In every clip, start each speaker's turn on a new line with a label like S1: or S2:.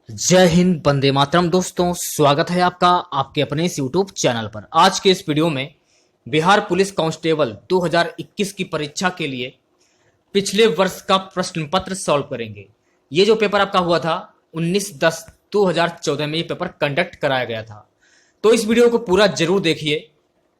S1: जय हिंद, वंदे मातरम। दोस्तों, स्वागत है आपका आपके अपने इस यूट्यूब चैनल पर। आज के इस वीडियो में बिहार पुलिस कांस्टेबल 2021 की परीक्षा के लिए पिछले वर्ष का प्रश्न पत्र सॉल्व करेंगे। ये जो पेपर आपका हुआ था 19/10/2014 में ये पेपर कंडक्ट कराया गया था। तो इस वीडियो को पूरा जरूर देखिए,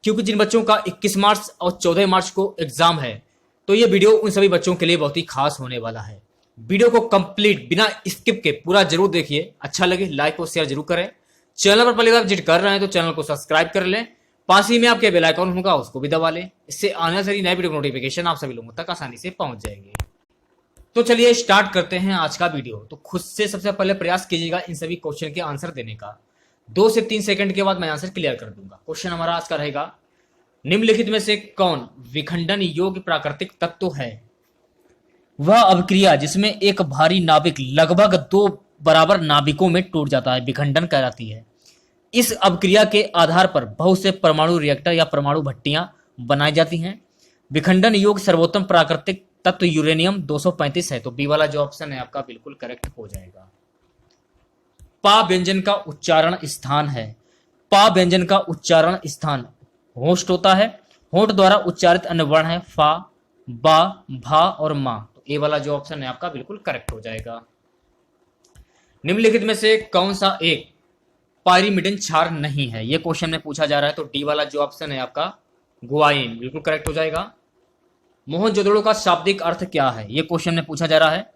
S1: क्योंकि जिन बच्चों का 21 मार्च और 14 मार्च को एग्जाम है, तो ये वीडियो उन सभी बच्चों के लिए बहुत ही खास होने वाला है। वीडियो को कंप्लीट बिना स्किप के पूरा जरूर देखिए। अच्छा लगे लाइक और शेयर जरूर करें। चैनल पर पहली बार विजिट कर रहे हैं तो चैनल को सब्सक्राइब कर लें। पास ही में आपके बेल आइकन होगा, उसको भी दबा लें। इससे आने वाली नई वीडियो नोटिफिकेशन आप सभी लोगों तक आसानी से पहुंच जाएगी। तो चलिए स्टार्ट करते हैं आज का वीडियो। तो खुद से सबसे पहले प्रयास कीजिएगा इन सभी क्वेश्चन के आंसर देने का। 2 से 3 सेकंड के बाद मैं आंसर क्लियर कर दूंगा। क्वेश्चन हमारा आज का रहेगा, निम्नलिखित में से कौन विखंडन योग्य प्राकृतिक तत्व है? वह अभिक्रिया जिसमें एक भारी नाभिक लगभग 2 बराबर नाभिकों में टूट जाता है विखंडन कहलाती है। इस अभिक्रिया के आधार पर बहुत से परमाणु रिएक्टर या परमाणु भट्टियां बनाई जाती हैं। विखंडन योग्य सर्वोत्तम प्राकृतिक तत्व यूरेनियम 235 है। तो बी वाला जो ऑप्शन है आपका बिल्कुल करेक्ट हो जाएगा। पा व्यंजन का उच्चारण स्थान है। पा व्यंजन का उच्चारण स्थान होस्ट होता है। होंठ द्वारा उच्चारित अन्य वर्ण है फा, बा, भा और मा। तो ए वाला जो ऑप्शन है आपका बिल्कुल करेक्ट हो जाएगा। निम्नलिखित में से कौन सा एक पायरीमिडन क्षार नहीं है? ये क्वेश्चन में पूछा जा रहा है। तो डी वाला जो ऑप्शन है आपका गुआइन बिल्कुल करेक्ट हो जाएगा। मोहनजोदड़ो का शाब्दिक अर्थ क्या है? ये क्वेश्चन में पूछा जा रहा है।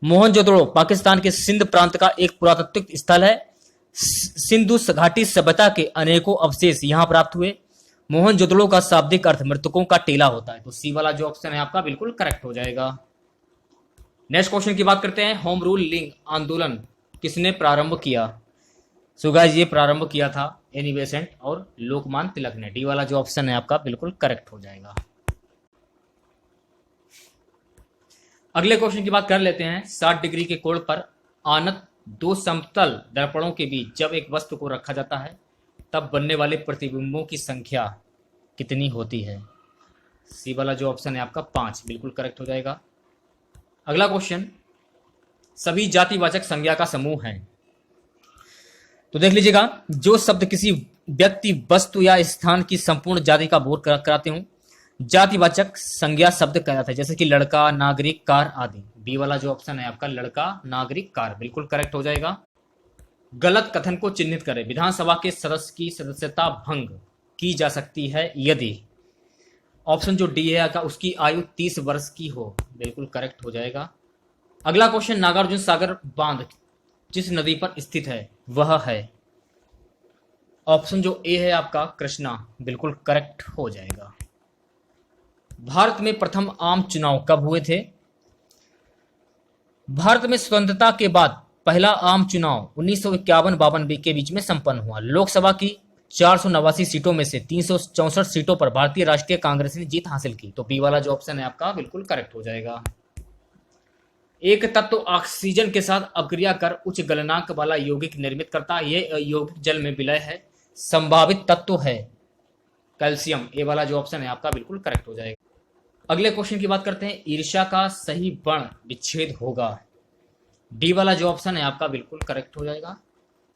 S1: मोहनजोदड़ो पाकिस्तान के सिंध प्रांत का एक पुरातात्विक स्थल है। सिंधु घाटी सभ्यता के अनेकों अवशेष यहां प्राप्त हुए। मोहनजोदड़ो का शाब्दिक अर्थ मृतकों का टेला होता है। तो सी वाला जो ऑप्शन है आपका बिल्कुल करेक्ट हो जाएगा। नेक्स्ट क्वेश्चन की बात करते हैं, होम रूल लिंग आंदोलन किसने प्रारंभ किया? सो गाइस, ये प्रारंभ किया था एनी बेसेंट और लोकमान्य तिलक ने। डी वाला जो ऑप्शन है आपका बिल्कुल करेक्ट हो जाएगा। अगले क्वेश्चन की बात कर लेते हैं, 60 डिग्री के कोण पर आनत 2 समतल दर्पणों के बीच जब एक वस्तु को रखा जाता है तब बनने वाले प्रतिबिंबों की संख्या कितनी होती है? सी वाला जो ऑप्शन है आपका 5 बिल्कुल करेक्ट हो जाएगा। अगला क्वेश्चन, सभी जातिवाचक संज्ञा का समूह है। तो देख लीजिएगा, जो शब्द किसी व्यक्ति, वस्तु या स्थान की संपूर्ण जाति का बोध कराते हो जातिवाचक संज्ञा शब्द कहलाता है, जैसे कि लड़का, नागरिक, कार आदि। बी वाला जो ऑप्शन है आपका लड़का, नागरिक, कार बिल्कुल करेक्ट हो जाएगा। गलत कथन को चिन्हित करें। विधानसभा के सदस्य की सदस्यता भंग की जा सकती है यदि ऑप्शन जो डी है आपका उसकी आयु 30 वर्ष की हो। बिल्कुल करेक्ट हो जाएगा। अगला क्वेश्चन, नागार्जुन सागर बांध जिस नदी पर स्थित है वह है? ऑप्शन जो ए है आपका कृष्णा बिल्कुल करेक्ट हो जाएगा। भारत में प्रथम आम चुनाव कब हुए थे? भारत में स्वतंत्रता के बाद पहला आम चुनाव 1951-52 के बीच में संपन्न हुआ। लोकसभा की 489 सीटों में से 364 सीटों पर भारतीय राष्ट्रीय कांग्रेस ने जीत हासिल की। तो बी वाला जो ऑप्शन है आपका बिल्कुल करेक्ट हो जाएगा। एक तत्व ऑक्सीजन के साथ अभिक्रिया कर उच्च गलनांक वाला यौगिक निर्मित करता है। यह यौगिक जल में विलय है। संभावित तत्व है कैल्शियम। ए वाला जो ऑप्शन है आपका बिल्कुल करेक्ट हो जाएगा। अगले क्वेश्चन की बात करते हैं, ईर्ष्या का सही वर्ण विच्छेद होगा। डी वाला जो ऑप्शन है आपका बिल्कुल करेक्ट हो जाएगा।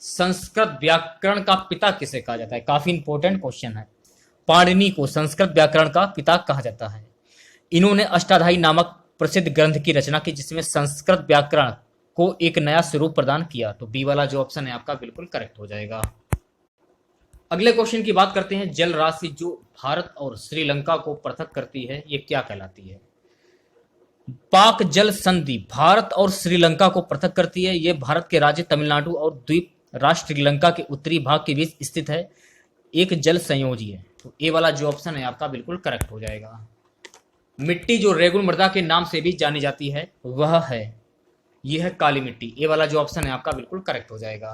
S1: संस्कृत व्याकरण का पिता किसे कहा जाता है? काफी इंपॉर्टेंट क्वेश्चन है। पाणिनि को संस्कृत व्याकरण का पिता कहा जाता है। इन्होंने अष्टाध्यायी नामक प्रसिद्ध ग्रंथ की रचना की, जिसमें संस्कृत व्याकरण को एक नया स्वरूप प्रदान किया। तो बी वाला जो ऑप्शन है आपका बिल्कुल करेक्ट हो जाएगा। अगले क्वेश्चन की बात करते हैं, जल राशि जो भारत और श्रीलंका को पृथक करती है ये क्या कहलाती है? पाक जल संधि भारत और श्रीलंका को पृथक करती है। यह भारत के राज्य तमिलनाडु और द्वीप राष्ट्र श्रीलंका के उत्तरी भाग के बीच स्थित है। एक जल संयोजी है। तो ए वाला जो ऑप्शन है आपका बिल्कुल करेक्ट हो जाएगा। मिट्टी जो रेगुन मृदा के नाम से भी जानी जाती है वह है, यह है काली मिट्टी। ए वाला जो ऑप्शन है आपका बिल्कुल करेक्ट हो जाएगा।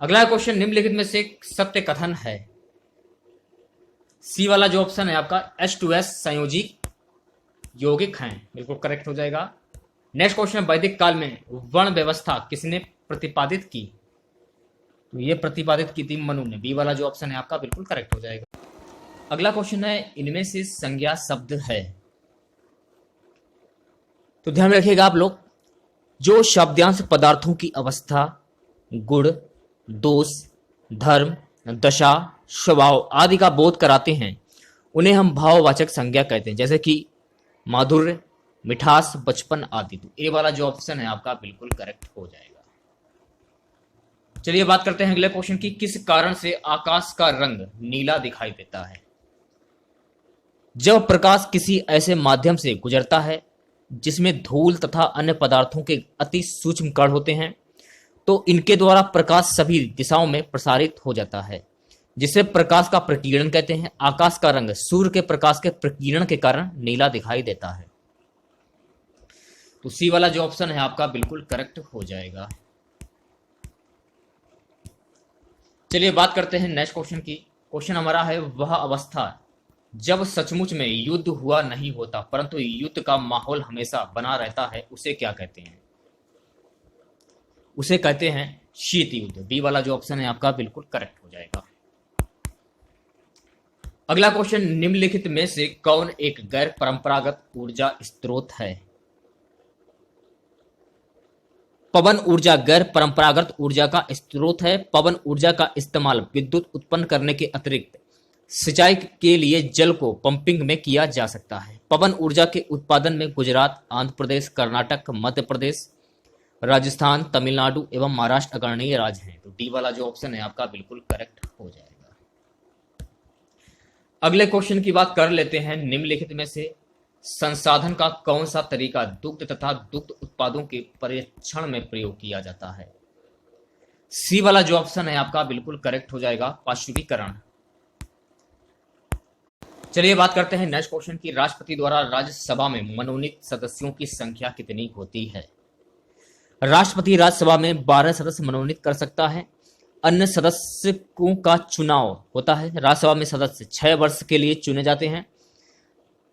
S1: अगला क्वेश्चन, निम्नलिखित में से सत्य कथन है? सी वाला जो ऑप्शन है आपका H2S संयोजी यौगिक हैं बिल्कुल करेक्ट हो जाएगा। नेक्स्ट क्वेश्चन, वैदिक काल में वर्ण व्यवस्था किसने प्रतिपादित की? तो ये प्रतिपादित की थी मनु ने। बी वाला जो ऑप्शन है आपका बिल्कुल करेक्ट हो जाएगा। अगला क्वेश्चन है, इनमें से संज्ञा शब्द है। तो ध्यान में रखिएगा आप लोग, जो शब्दांश पदार्थों की अवस्था, गुण, दोष, धर्म, दशा, स्वभाव आदि का बोध कराते हैं उन्हें हम भाववाचक संज्ञा कहते हैं, जैसे कि माधुर्य, मिठास, बचपन आदि। तो ए वाला जो ऑप्शन है आपका बिल्कुल करेक्ट हो जाएगा। चलिए बात करते हैं अगले क्वेश्चन की। किस कारण से आकाश का रंग नीला दिखाई देता है? जब प्रकाश किसी ऐसे माध्यम से गुजरता है जिसमें धूल तथा अन्य पदार्थों के अति सूक्ष्म कण होते हैं, तो इनके द्वारा प्रकाश सभी दिशाओं में प्रसारित हो जाता है, जिसे प्रकाश का प्रकीर्णन कहते हैं। आकाश का रंग सूर्य के प्रकाश के प्रकीर्णन के कारण नीला दिखाई देता है। तो सी वाला जो ऑप्शन है आपका बिल्कुल करेक्ट हो जाएगा। चलिए बात करते हैं नेक्स्ट क्वेश्चन की। क्वेश्चन हमारा है, वह अवस्था जब सचमुच में युद्ध हुआ नहीं होता परंतु युद्ध का माहौल हमेशा बना रहता है, उसे क्या कहते हैं? उसे कहते हैं शीत युद्ध। बी वाला जो ऑप्शन है आपका बिल्कुल करेक्ट हो जाएगा। अगला क्वेश्चन, निम्नलिखित में से कौन एक गैर परंपरागत ऊर्जा स्रोत है? पवन ऊर्जा गैर परंपरागत ऊर्जा का स्रोत है। पवन ऊर्जा का इस्तेमाल विद्युत उत्पन्न करने के अतिरिक्त सिंचाई के लिए जल को पंपिंग में किया जा सकता है। पवन ऊर्जा के उत्पादन में गुजरात, आंध्र प्रदेश, कर्नाटक, मध्य प्रदेश, राजस्थान, तमिलनाडु एवं महाराष्ट्र अग्रणीय राज्य हैं। तो डी वाला जो ऑप्शन है आपका बिल्कुल करेक्ट हो जाएगा। अगले क्वेश्चन की बात कर लेते हैं। निम्नलिखित में से संसाधन का कौन सा तरीका दुग्ध तथा दुग्ध उत्पादों के परीक्षण में प्रयोग किया जाता है? सी वाला जो ऑप्शन है आपका बिल्कुल करेक्ट हो जाएगा, पाश्चुरीकरण। चलिए बात करते हैं नेक्स्ट क्वेश्चन की। राष्ट्रपति द्वारा राज्यसभा में मनोनीत सदस्यों की संख्या कितनी होती है? राष्ट्रपति राज्यसभा में 12 सदस्य मनोनीत कर सकता है। अन्य सदस्यों का चुनाव होता है। राज्यसभा में सदस्य 6 वर्ष के लिए चुने जाते हैं,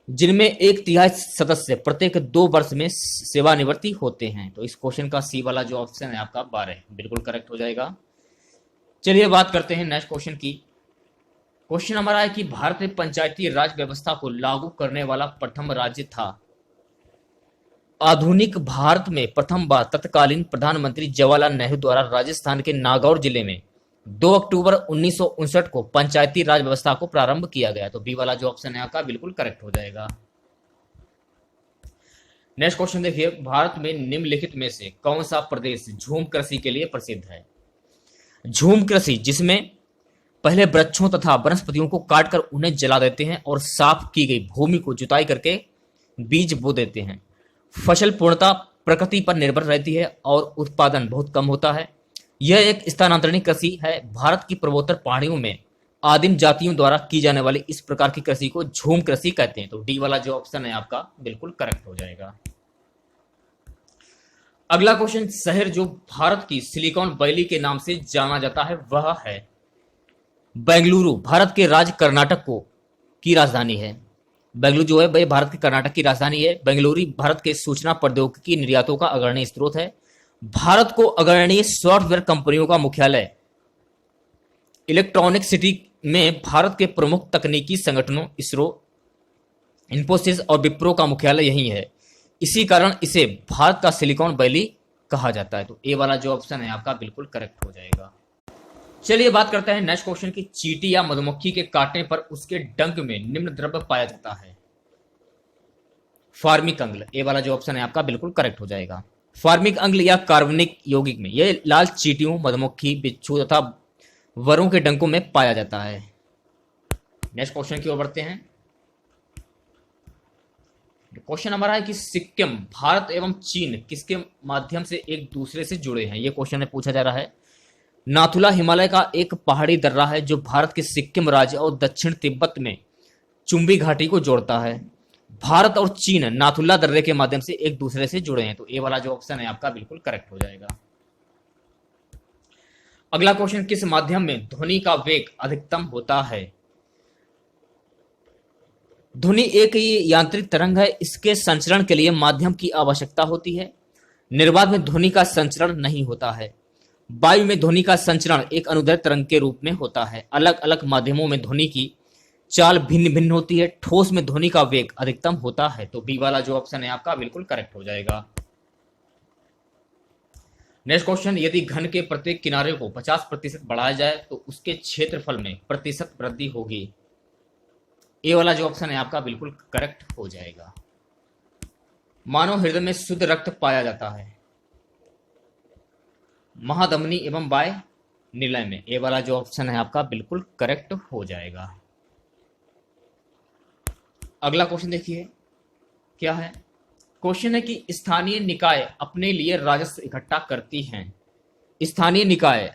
S1: जिनमें 1/3 सदस्य प्रत्येक 2 वर्ष में सेवानिवृत्ति होते हैं। तो इस क्वेश्चन का सी वाला जो ऑप्शन है आपका 12 बिल्कुल करेक्ट हो जाएगा। चलिए बात करते हैं नेक्स्ट क्वेश्चन की। क्वेश्चन हमारा है कि भारत में पंचायती राज व्यवस्था को लागू करने वाला प्रथम राज्य था। आधुनिक भारत में प्रथम बार तत्कालीन प्रधानमंत्री जवाहरलाल नेहरू द्वारा राजस्थान के नागौर जिले में 2 अक्टूबर 1959 को पंचायती राज व्यवस्था को प्रारंभ किया गया। तो बी वाला जो ऑप्शन है आपका बिल्कुल करेक्ट हो जाएगा। नेक्स्ट क्वेश्चन देखिए, भारत में निम्नलिखित में से कौन सा प्रदेश झूम कृषि के लिए प्रसिद्ध है? झूम कृषि, जिसमें पहले वृक्षों तथा वनस्पतियों को काटकर उन्हें जला देते हैं और साफ की गई भूमि को जुताई करके बीज बो देते हैं। फसल पूर्णतः प्रकृति पर निर्भर रहती है और उत्पादन बहुत कम होता है। यह एक स्थानांतरणीय कृषि है। भारत की पूर्वोत्तर पहाड़ियों में आदिम जातियों द्वारा की जाने वाली इस प्रकार की कृषि को झूम कृषि कहते हैं। तो डी वाला जो ऑप्शन है आपका बिल्कुल करेक्ट हो जाएगा। अगला क्वेश्चन, शहर जो भारत की सिलिकॉन वैली के नाम से जाना जाता है वह है बेंगलुरु। भारत के राज्य कर्नाटक की राजधानी है। बेंगलुरु जो है वह भारत के कर्नाटक की राजधानी है। बेंगलुरु भारत के सूचना प्रौद्योगिकी निर्यातों का अग्रणी स्रोत है। भारत को अग्रणी सॉफ्टवेयर कंपनियों का मुख्यालय इलेक्ट्रॉनिक सिटी में भारत के प्रमुख तकनीकी संगठनों इसरो, इन्फोसिस और विप्रो का मुख्यालय यही है। इसी कारण इसे भारत का सिलिकॉन वैली कहा जाता है। तो ए वाला जो ऑप्शन है आपका बिल्कुल करेक्ट हो जाएगा। चलिए बात करते हैं नेक्स्ट क्वेश्चन की। चींटी या मधुमक्खी के काटने पर उसके डंक में निम्न द्रव्य पाया जाता है। फार्मिक अम्ल, ए वाला जो ऑप्शन है आपका बिल्कुल करेक्ट हो जाएगा। फार्मिक अम्ल या कार्बनिक यौगिक में यह लाल चींटियों, मधुमक्खी, बिच्छू तथा वरों के डंकों में पाया जाता है। नेक्स्ट क्वेश्चन की ओर बढ़ते हैं। क्वेश्चन हमारा है कि सिक्किम, भारत एवं चीन किसके माध्यम से एक दूसरे से जुड़े हैं? यह क्वेश्चन में पूछा जा रहा है। नाथुला हिमालय का एक पहाड़ी दर्रा है जो भारत के सिक्किम राज्य और दक्षिण तिब्बत में चुंबी घाटी को जोड़ता है। भारत और चीन नाथुला दर्रे के माध्यम से एक दूसरे से जुड़े हैं। तो ए वाला जो ऑप्शन है आपका बिल्कुल करेक्ट हो जाएगा। अगला क्वेश्चन, किस माध्यम में ध्वनि का वेग अधिकतम होता है? ध्वनि एक यांत्रिक तरंग है। इसके संचरण के लिए माध्यम की आवश्यकता होती है। निर्वात में ध्वनि का संचरण नहीं होता है। वायु में ध्वनि का संचरण एक अनुदैर्घ्य तरंग के रूप में होता है। अलग अलग माध्यमों में ध्वनि की चाल भिन्न भिन्न होती है। ठोस में ध्वनि का वेग अधिकतम होता है। तो बी वाला जो ऑप्शन है आपका बिल्कुल करेक्ट हो जाएगा। नेक्स्ट क्वेश्चन, यदि घन के प्रत्येक किनारे को 50% बढ़ाया जाए तो उसके क्षेत्रफल में प्रतिशत वृद्धि होगी। ए वाला जो ऑप्शन है आपका बिल्कुल करेक्ट हो जाएगा। मानव हृदय में शुद्ध रक्त पाया जाता है महाधमनी एवं वाय निलय में। ए वाला जो ऑप्शन है आपका बिल्कुल करेक्ट हो जाएगा। अगला क्वेश्चन देखिए क्या है। क्वेश्चन है कि स्थानीय निकाय अपने लिए राजस्व इकट्ठा करती हैं। स्थानीय निकाय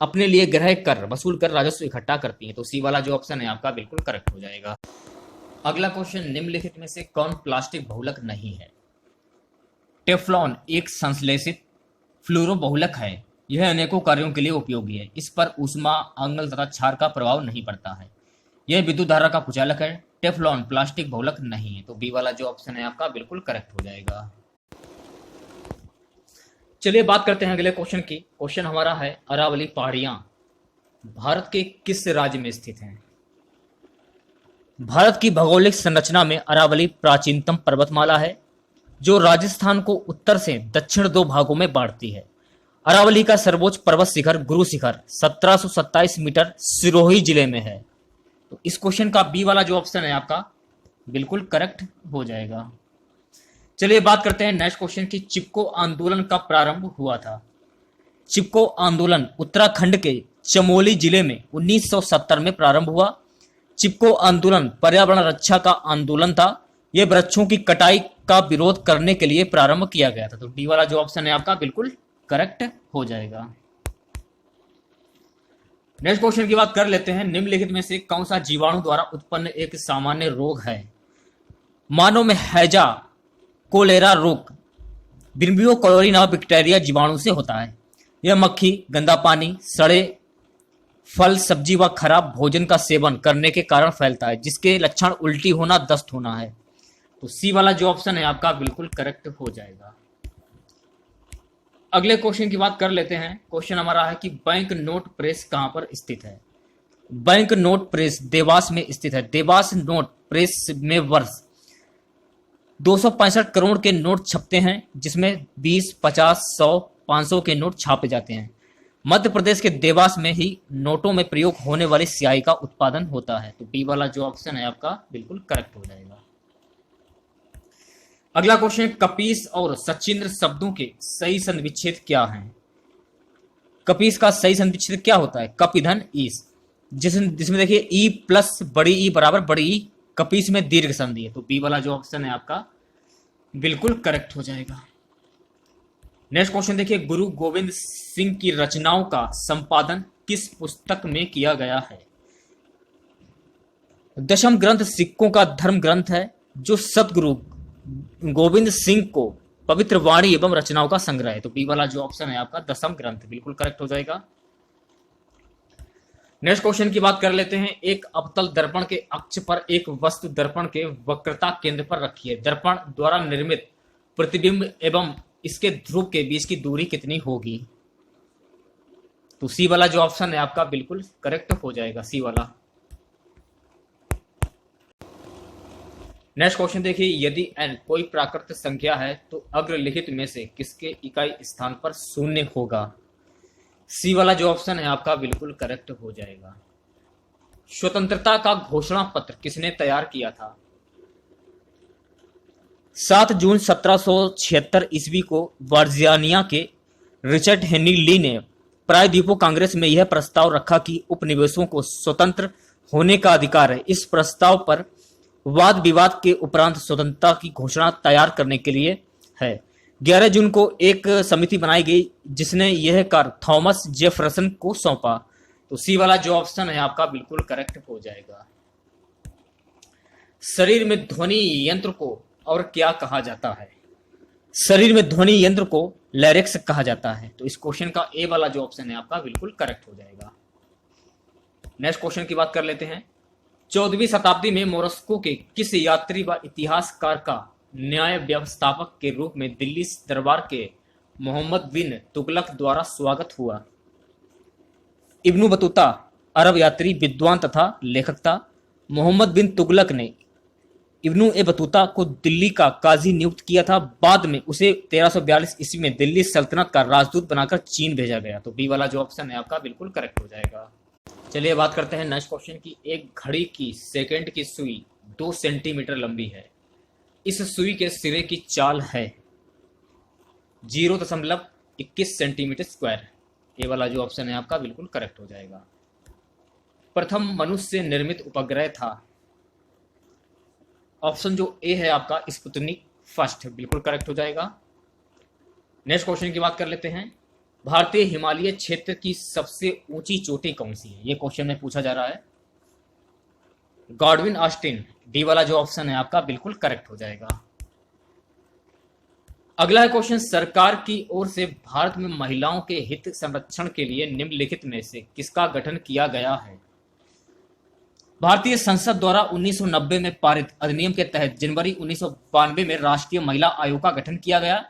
S1: अपने लिए गृह कर वसूल कर राजस्व इकट्ठा करती हैं, तो सी वाला जो ऑप्शन है आपका बिल्कुल करेक्ट हो जाएगा। अगला क्वेश्चन, निम्नलिखित में से कौन प्लास्टिक बहुलक नहीं है। टेफ्लॉन एक संश्लेषित फ्लोरो बहुलक है। यह अनेकों कार्यों के लिए उपयोगी है। इस पर ऊष्मा, आंगल तथा क्षार का प्रभाव नहीं पड़ता है। यह विद्युत धारा का कुचालक है। टेफ्लॉन प्लास्टिक बहुलक नहीं है, तो बी वाला जो ऑप्शन है आपका बिल्कुल करेक्ट हो जाएगा। चलिए बात करते हैं अगले क्वेश्चन की। क्वेश्चन हमारा है, अरावली पहाड़ियां भारत के किस राज्य में स्थित हैं। भारत की भौगोलिक संरचना में अरावली प्राचीनतम पर्वतमाला है जो राजस्थान को उत्तर से दक्षिण दो भागों में बांटती है। अरावली का सर्वोच्च पर्वत शिखर गुरु शिखर 1727 मीटर सिरोही जिले में है। तो इस क्वेश्चन का बी वाला जो ऑप्शन है आपका बिल्कुल करेक्ट हो जाएगा। चलिए बात करते हैं नेक्स्ट क्वेश्चन की। चिपको आंदोलन का प्रारंभ हुआ था। चिपको आंदोलन उत्तराखंड के चमोली जिले में 1970 में प्रारंभ हुआ। चिपको आंदोलन पर्यावरण रक्षा का आंदोलन था। यह वृक्षों की कटाई का विरोध करने के लिए प्रारंभ किया गया था। तो डी वाला जो ऑप्शन है आपका बिल्कुल करेक्ट हो जाएगा। नेक्स्ट क्वेश्चन की बात कर लेते हैं। निम्नलिखित में से कौन सा जीवाणु द्वारा उत्पन्न एक सामान्य रोग है। मानव में हैजा कोलेरा रोग ब्रिम्बियो कोलोरी नामक बैक्टीरिया जीवाणु से होता है। यह मक्खी, गंदा पानी, सड़े फल सब्जी व खराब भोजन का सेवन करने के कारण फैलता है, जिसके लक्षण उल्टी होना, दस्त होना है। तो सी वाला जो ऑप्शन है आपका बिल्कुल करेक्ट हो जाएगा। अगले क्वेश्चन की बात कर लेते हैं। क्वेश्चन हमारा है कि बैंक नोट प्रेस कहां पर स्थित है। बैंक नोट प्रेस देवास में स्थित है। देवास नोट प्रेस में वर्ष 265 करोड़ के नोट छपते हैं, जिसमें 20, 50, 100, 500 के नोट छापे जाते हैं। मध्य प्रदेश के देवास में ही नोटों में प्रयोग होने वाली स्याही का उत्पादन होता है। तो बी वाला जो ऑप्शन है आपका बिल्कुल करेक्ट हो जाएगा। अगला क्वेश्चन, कपीस और सचिंद्र शब्दों के सही संविच्छेद क्या हैं। कपीस का सही संविच्छेद क्या होता है। कपिधन ईस, जिसमें देखिए ई प्लस बड़ी ई बराबर बड़ी ई, कपीस में दीर्घ संधि है। तो बी वाला जो ऑप्शन है आपका बिल्कुल करेक्ट हो जाएगा। नेक्स्ट क्वेश्चन देखिए, गुरु गोविंद सिंह की रचनाओं का संपादन किस पुस्तक में किया गया है। दशम ग्रंथ सिखों का धर्म ग्रंथ है, जो सतगुरु गोविंद सिंह को पवित्र वाणी एवं रचनाओं का संग्रह है। तो बी वाला जो ऑप्शन है आपका दशम ग्रंथ बिल्कुल करेक्ट हो जाएगा। नेक्स्ट क्वेश्चन की बात कर लेते हैं। एक अवतल दर्पण के अक्ष पर एक वस्तु दर्पण के वक्रता केंद्र पर रखी है। दर्पण द्वारा निर्मित प्रतिबिंब एवं इसके ध्रुव के बीच की दूरी कितनी होगी। तो सी वाला जो ऑप्शन है आपका बिल्कुल करेक्ट हो जाएगा, सी वाला। नेक्स्ट क्वेश्चन देखिए, यदि n कोई प्राकृत संख्या है तो अग्रलिखित में से किसके इकाई स्थान पर शून्य होगा। सी वाला जो ऑप्शन है आपका बिल्कुल करेक्ट हो जाएगा। स्वतंत्रता का घोषणा पत्र किसने तैयार किया था। 7 जून 1776 ईस्वी को वर्जीनिया के रिचर्ड हेनरी ली ने प्रायद्वीपीय कांग्रेस में यह प्रस्ताव रखा कि उपनिवेशों को स्वतंत्र होने का अधिकार है। इस प्रस्ताव पर वाद विवाद के उपरांत स्वतंत्रता की घोषणा तैयार करने के लिए है। 11 जून को एक समिति बनाई गई जिसने यह कार्य थॉमस जेफरसन को सौंपा। तो सी वाला जो ऑप्शन है आपका बिल्कुल करेक्ट हो जाएगा। शरीर में ध्वनि यंत्र को और क्या कहा जाता है। शरीर में ध्वनि यंत्र को लैरिक्स कहा जाता है। तो इस क्वेश्चन का ए वाला जो ऑप्शन है आपका बिल्कुल करेक्ट हो जाएगा। नेक्स्ट क्वेश्चन की बात कर लेते हैं। 14वीं शताब्दी में मोरस्को के किस यात्री व इतिहासकार का न्याय व्यवस्थापक के रूप में दिल्ली दरबार के मोहम्मद बिन तुगलक द्वारा स्वागत हुआ। इब्नु बतूता अरब यात्री, विद्वान तथा लेखक था। मोहम्मद बिन तुगलक ने इब्नु ए बतूता को दिल्ली का काजी नियुक्त किया था। बाद में उसे 1342 ईस्वी में दिल्ली सल्तनत का राजदूत बनाकर चीन भेजा गया। तो बी वाला जो ऑप्शन है आपका बिल्कुल करेक्ट हो जाएगा। चलिए बात करते हैं नेक्स्ट क्वेश्चन की। एक घड़ी की सेकंड की सुई 2 सेंटीमीटर लंबी है। इस सुई के सिरे की चाल है 0.21 सेंटीमीटर स्क्वायर। ये वाला जो ऑप्शन है आपका बिल्कुल करेक्ट हो जाएगा। प्रथम मनुष्य निर्मित उपग्रह था। ऑप्शन जो ए है आपका स्पुतनिक फर्स्ट, बिल्कुल करेक्ट हो जाएगा। नेक्स्ट क्वेश्चन की बात कर लेते हैं। भारतीय हिमालय क्षेत्र की सबसे ऊंची चोटी कौन सी है? ये क्वेश्चन में पूछा जा रहा है। गॉडविन ऑस्टिन, डी वाला जो ऑप्शन है आपका बिल्कुल करेक्ट हो जाएगा। अगला क्वेश्चन, सरकार की ओर से भारत में महिलाओं के हित संरक्षण के लिए निम्नलिखित में से किसका गठन किया गया है? भारतीय संसद द्वारा 1990 में पारित अधिनियम के तहत जनवरी 1992 में राष्ट्रीय महिला आयोग का गठन किया गया।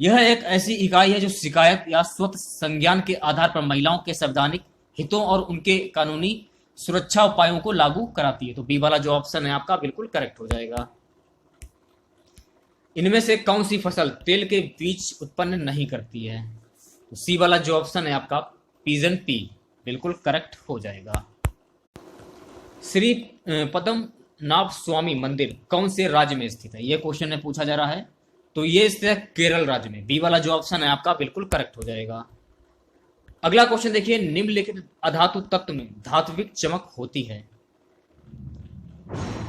S1: यह एक ऐसी इकाई है जो शिकायत या स्वत संज्ञान के आधार पर महिलाओं के संवैधानिक हितों और उनके कानूनी सुरक्षा उपायों को लागू कराती है। तो बी वाला जो ऑप्शन है आपका बिल्कुल करेक्ट हो जाएगा। इनमें से कौन सी फसल तेल के बीज उत्पन्न नहीं करती है? तो सी वाला जो ऑप्शन है आपका पीजन पी, बिल्कुल करेक्ट हो जाएगा। श्री पद्मनाभ स्वामी मंदिर कौन से राज्य में स्थित है? यह क्वेश्चन में पूछा जा रहा है। तो ये स्थित है केरल राज्य में। बी वाला जो ऑप्शन है आपका बिल्कुल करेक्ट हो जाएगा। अगला क्वेश्चन देखिए, निम्नलिखित अधातु तत्व में धात्विक चमक होती है।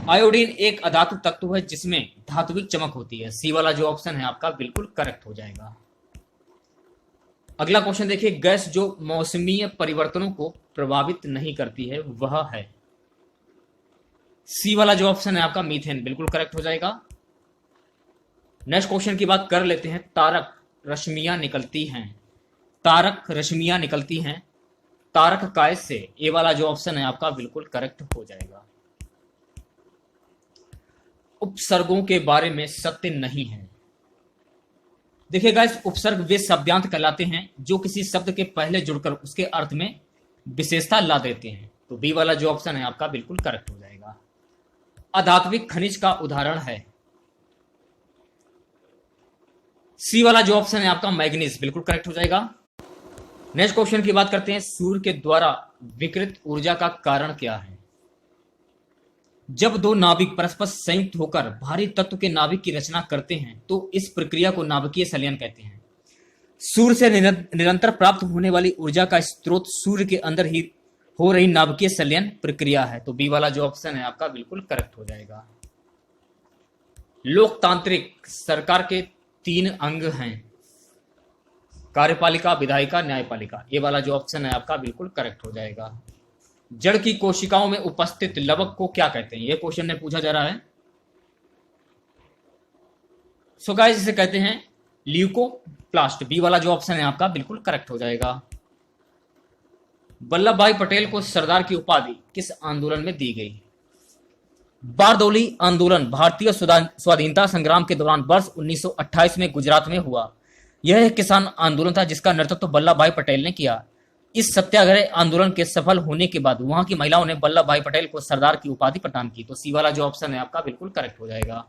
S1: आयोडीन एक अधातु तत्व है जिसमें धात्विक चमक होती है। सी वाला जो ऑप्शन है आपका बिल्कुल करेक्ट हो जाएगा। अगला क्वेश्चन देखिए, गैस जो मौसमीय परिवर्तनों को प्रभावित नहीं करती है वह है। सी वाला जो ऑप्शन है आपका मीथेन, बिल्कुल करेक्ट हो जाएगा। नेक्स्ट क्वेश्चन की बात कर लेते हैं। तारक रश्मियां निकलती हैं। तारक रश्मियां निकलती हैं तारक काय से। ए वाला जो ऑप्शन है आपका बिल्कुल करेक्ट हो जाएगा। उपसर्गों के बारे में सत्य नहीं है। देखिए गाइस, उपसर्ग वे शब्दांत कहलाते हैं जो किसी शब्द के पहले जुड़कर उसके अर्थ में विशेषता ला देते हैं। तो बी वाला जो ऑप्शन है आपका बिल्कुल करेक्ट हो जाएगा। अधात्विक खनिज का उदाहरण है। सी वाला जो ऑप्शन है आपका मैग्नीज, बिल्कुल करेक्ट हो जाएगा। नेक्स्ट क्वेश्चन की बात करते हैं। सूर्य के द्वारा विकिरित ऊर्जा का कारण क्या है? जब दो नाभिक परस्पर संयुक्त होकर भारी तत्व के नाभिक की रचना करते हैं तो इस प्रक्रिया को नाभिकीय संलयन कहते हैं। सूर्य से निरंतर प्राप्त होने वाली ऊर्जा का स्रोत सूर्य के अंदर ही हो रही नाभिकीय संलयन प्रक्रिया है। तो बी वाला जो ऑप्शन है आपका बिल्कुल करेक्ट हो जाएगा। लोकतांत्रिक सरकार के 3 अंग हैं, कार्यपालिका, विधायिका, न्यायपालिका। ये वाला जो ऑप्शन है आपका बिल्कुल करेक्ट हो जाएगा। जड़ की कोशिकाओं में उपस्थित लवक को क्या कहते हैं? ये क्वेश्चन में पूछा जा रहा है। सो गाइस, इसे कहते हैं ल्यूकोप्लास्ट। बी वाला जो ऑप्शन है आपका बिल्कुल करेक्ट हो जाएगा। वल्लभ भाई पटेल को सरदार की उपाधि किस आंदोलन में दी गई? बारदौली आंदोलन भारतीय स्वाधीनता संग्राम के दौरान वर्ष 1928 में गुजरात में हुआ। यह एक किसान आंदोलन था जिसका नेतृत्व वल्लभ भाई पटेल ने किया। इस सत्याग्रह आंदोलन के सफल होने के बाद वहां की महिलाओं ने वल्लभ भाई पटेल को सरदार की उपाधि प्रदान की। तो सी वाला जो ऑप्शन है आपका बिल्कुल करेक्ट हो जाएगा।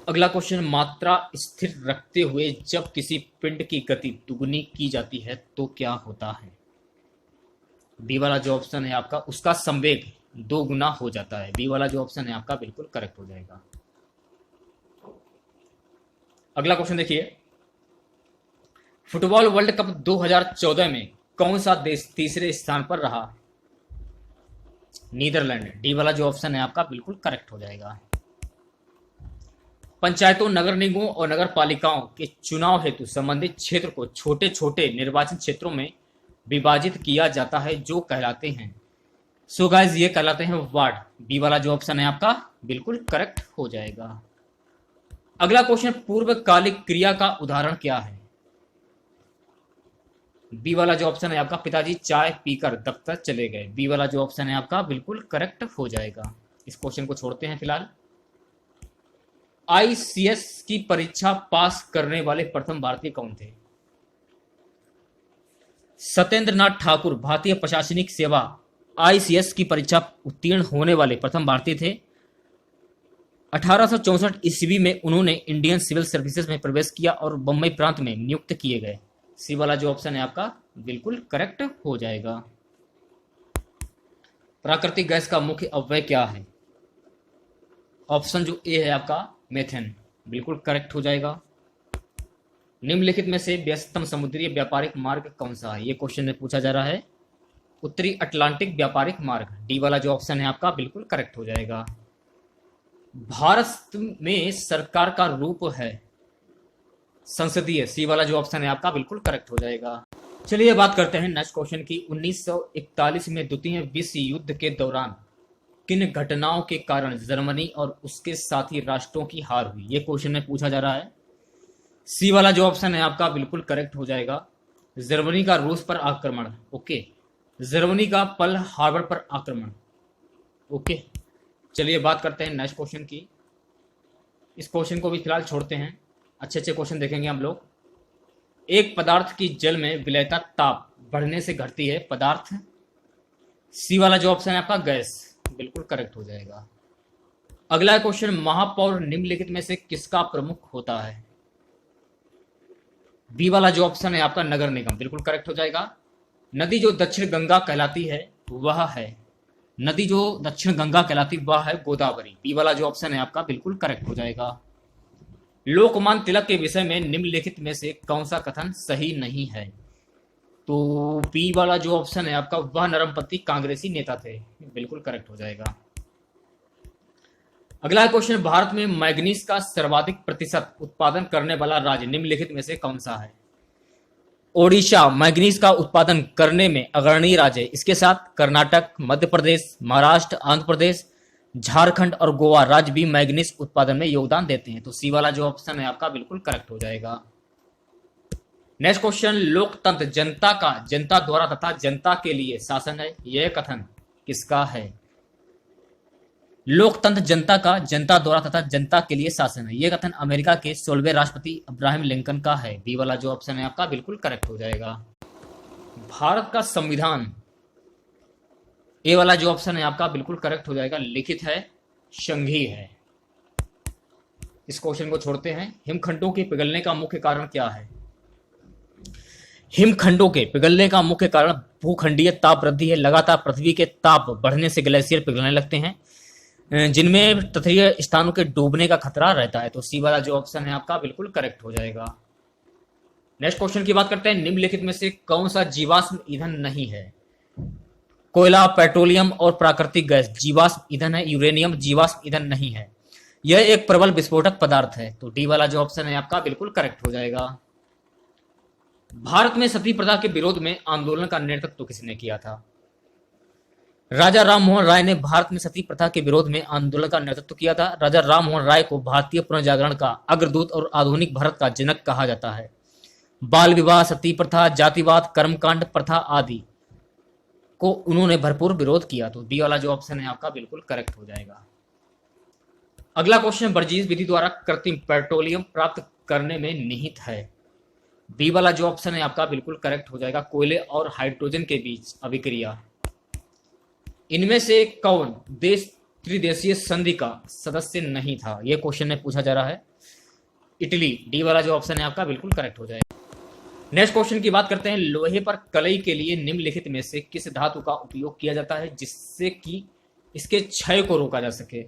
S1: अगला क्वेश्चन, मात्रा स्थिर रखते हुए जब किसी पिंड की गति दुगुनी की जाती है तो क्या होता है? बी वाला जो ऑप्शन है आपका, उसका संवेग 2 गुना हो जाता है। बी वाला जो ऑप्शन है आपका बिल्कुल करेक्ट हो जाएगा। अगला क्वेश्चन देखिए, फुटबॉल वर्ल्ड कप 2014 में कौन सा देश तीसरे स्थान पर रहा? नीदरलैंड। डी वाला जो ऑप्शन है आपका बिल्कुल करेक्ट हो जाएगा। पंचायतों, नगर निगमों और नगर पालिकाओं के चुनाव हेतु संबंधित क्षेत्र को छोटे छोटे निर्वाचन क्षेत्रों में विभाजित किया जाता है जो कहलाते हैं। सो गाइस, ये कहलाते हैं वार्ड। बी वाला जो ऑप्शन है आपका बिल्कुल करेक्ट हो जाएगा। अगला क्वेश्चन, पूर्वकालिक क्रिया का उदाहरण क्या है? बी वाला जो ऑप्शन है आपका, पिताजी चाय पीकर दफ्तर चले गए। बी वाला जो ऑप्शन है आपका बिल्कुल करेक्ट हो जाएगा। इस क्वेश्चन को छोड़ते हैं फिलहाल। आईसीएस की परीक्षा पास करने वाले प्रथम भारतीय कौन थे? सत्येंद्र नाथ ठाकुर भारतीय प्रशासनिक सेवा आईसीएस की परीक्षा उत्तीर्ण होने वाले प्रथम भारतीय थे। 1864 ईस्वी में उन्होंने इंडियन सिविल सर्विसेज में प्रवेश किया और बम्बई प्रांत में नियुक्त किए गए। सी वाला जो ऑप्शन है आपका बिल्कुल करेक्ट हो जाएगा। प्राकृतिक गैस का मुख्य अव्यय क्या है? ऑप्शन जो ए है आपका मेथेन, बिल्कुल करेक्ट हो जाएगा। निम्नलिखित में से व्यस्ततम समुद्री व्यापारिक मार्ग कौन सा है? ये क्वेश्चन में पूछा जा रहा है। उत्तरी अटलांटिक व्यापारिक मार्ग, डी वाला जो ऑप्शन है आपका बिल्कुल करेक्ट हो जाएगा। भारत में सरकार का रूप है संसदीय, सी वाला जो ऑप्शन है आपका बिल्कुल करेक्ट हो जाएगा। चलिए बात करते हैं नेक्स्ट क्वेश्चन की। 1941 में द्वितीय विश्व युद्ध के दौरान किन घटनाओं के कारण जर्मनी और उसके साथी राष्ट्रों की हार हुई? ये क्वेश्चन में पूछा जा रहा है। सी वाला जो ऑप्शन है आपका बिल्कुल करेक्ट हो जाएगा। जर्मनी का रूस पर आक्रमण, ओके। जर्मनी का पर्ल हार्बर पर आक्रमण, ओके। चलिए बात करते हैं नेक्स्ट क्वेश्चन की। इस क्वेश्चन को भी फिलहाल छोड़ते हैं, अच्छे अच्छे क्वेश्चन देखेंगे हम लोग। एक पदार्थ की जल में विलयता ताप बढ़ने से घटती है पदार्थ, सी वाला जो ऑप्शन है आपका गैस, बिल्कुल करेक्ट हो जाएगा। अगला क्वेश्चन, महापौर निम्नलिखित में से किसका प्रमुख होता है? बी वाला जो ऑप्शन है आपका नगर निगम, बिल्कुल करेक्ट हो जाएगा। नदी जो दक्षिण गंगा कहलाती है वह है, नदी जो दक्षिण गंगा कहलाती वह है गोदावरी, बी वाला जो ऑप्शन है आपका बिल्कुल करेक्ट हो जाएगा। लोकमान्य तिलक के विषय में निम्नलिखित में से कौन सा कथन सही नहीं है? तो बी वाला जो ऑप्शन है आपका वह नरमपंथी कांग्रेसी नेता थे, बिल्कुल करेक्ट हो जाएगा। अगला क्वेश्चन, भारत में मैग्नीज का सर्वाधिक प्रतिशत उत्पादन करने वाला राज्य निम्नलिखित में से कौन सा है? ओडिशा मैग्नीज का उत्पादन करने में अग्रणी राज्य है। इसके साथ कर्नाटक, मध्य प्रदेश, महाराष्ट्र, आंध्र प्रदेश, झारखंड और गोवा राज्य भी मैग्नीज उत्पादन में योगदान देते हैं। तो सी वाला जो ऑप्शन है आपका बिल्कुल करेक्ट हो जाएगा। नेक्स्ट क्वेश्चन, लोकतंत्र जनता का जनता द्वारा तथा जनता के लिए शासन है, यह कथन किसका है? लोकतंत्र जनता का जनता द्वारा तथा जनता के लिए शासन है, यह कथन अमेरिका के 16वें राष्ट्रपति अब्राहम लिंकन का है, बी वाला जो ऑप्शन है आपका बिल्कुल करेक्ट हो जाएगा। भारत का संविधान, ए वाला जो ऑप्शन है आपका बिल्कुल करेक्ट हो जाएगा, लिखित है, संघीय है। इस क्वेश्चन को छोड़ते हैं। हिमखंडों के पिघलने का मुख्य कारण क्या है? हिमखंडों के पिघलने का मुख्य कारण भूखंडीय ताप वृद्धि है। लगातार पृथ्वी के ताप बढ़ने से ग्लेशियर पिघलने लगते हैं, जिनमें तटीय स्थानों के डूबने का खतरा रहता है। तो सी वाला जो ऑप्शन है आपका बिल्कुल करेक्ट हो जाएगा। नेक्स्ट क्वेश्चन की बात करते हैं, निम्नलिखित में से कौन सा जीवाश्म ईंधन नहीं है? कोयला, पेट्रोलियम और प्राकृतिक गैस जीवाश्म ईंधन है, यूरेनियम जीवाश्म ईंधन नहीं है, यह एक प्रबल विस्फोटक पदार्थ है। तो डी वाला जो ऑप्शन है आपका बिल्कुल करेक्ट हो जाएगा। भारत में सती प्रथा के विरोध में आंदोलन का नेतृत्व किसने किया था? राजा राम मोहन राय ने भारत में सती प्रथा के विरोध में आंदोलन का नेतृत्व किया था। राजा राम मोहन राय को भारतीय पुनर्जागरण का अग्रदूत और आधुनिक भारत का जनक कहा जाता है। बाल विवाह, सती प्रथा, जातिवाद, कर्मकांड प्रथा आदि को उन्होंने भरपूर विरोध किया। तो डी वाला जो ऑप्शन है आपका बिल्कुल करेक्ट हो जाएगा। अगला क्वेश्चन, बर्जीस विधि द्वारा कृत्रिम पेट्रोलियम प्राप्त करने में निहित है, बी वाला जो ऑप्शन है आपका बिल्कुल करेक्ट हो जाएगा, कोयले और हाइड्रोजन के बीच अभिक्रिया। इनमें से कौन देश त्रिदेशीय संधि का सदस्य नहीं था? यह क्वेश्चन में पूछा जा रहा है। इटली, डी वाला जो ऑप्शन है आपका बिल्कुल करेक्ट हो जाएगा। नेक्स्ट क्वेश्चन की बात करते हैं, लोहे पर कलई के लिए निम्नलिखित में से किस धातु का उपयोग किया जाता है जिससे कि इसके क्षय को रोका जा सके?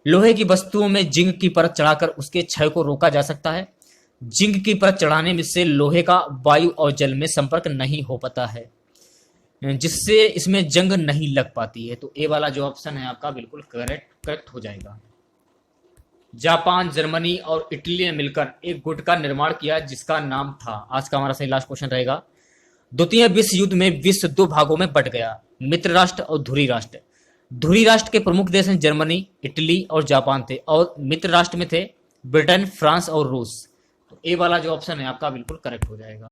S1: लोहे की वस्तुओं में जिंक की परत चढ़ाकर उसके क्षय को रोका जा सकता है। जिंक की परत चढ़ाने से लोहे का वायु और जल में संपर्क नहीं हो पाता है, जिससे इसमें जंग नहीं लग पाती है। तो ए वाला जो ऑप्शन है आपका बिल्कुल करेक्ट हो जाएगा। जापान, जर्मनी और इटली ने मिलकर एक गुट का निर्माण किया जिसका नाम था, आज का हमारा सही लास्ट क्वेश्चन रहेगा। द्वितीय विश्व युद्ध में विश्व दो भागों में बट गया, मित्र राष्ट्र और धुरी राष्ट्र। धुरी राष्ट्र के प्रमुख देश हैं जर्मनी, इटली और जापान थे, और मित्र राष्ट्र में थे ब्रिटेन, फ्रांस और रूस। तो ए वाला जो ऑप्शन है आपका बिल्कुल करेक्ट हो जाएगा।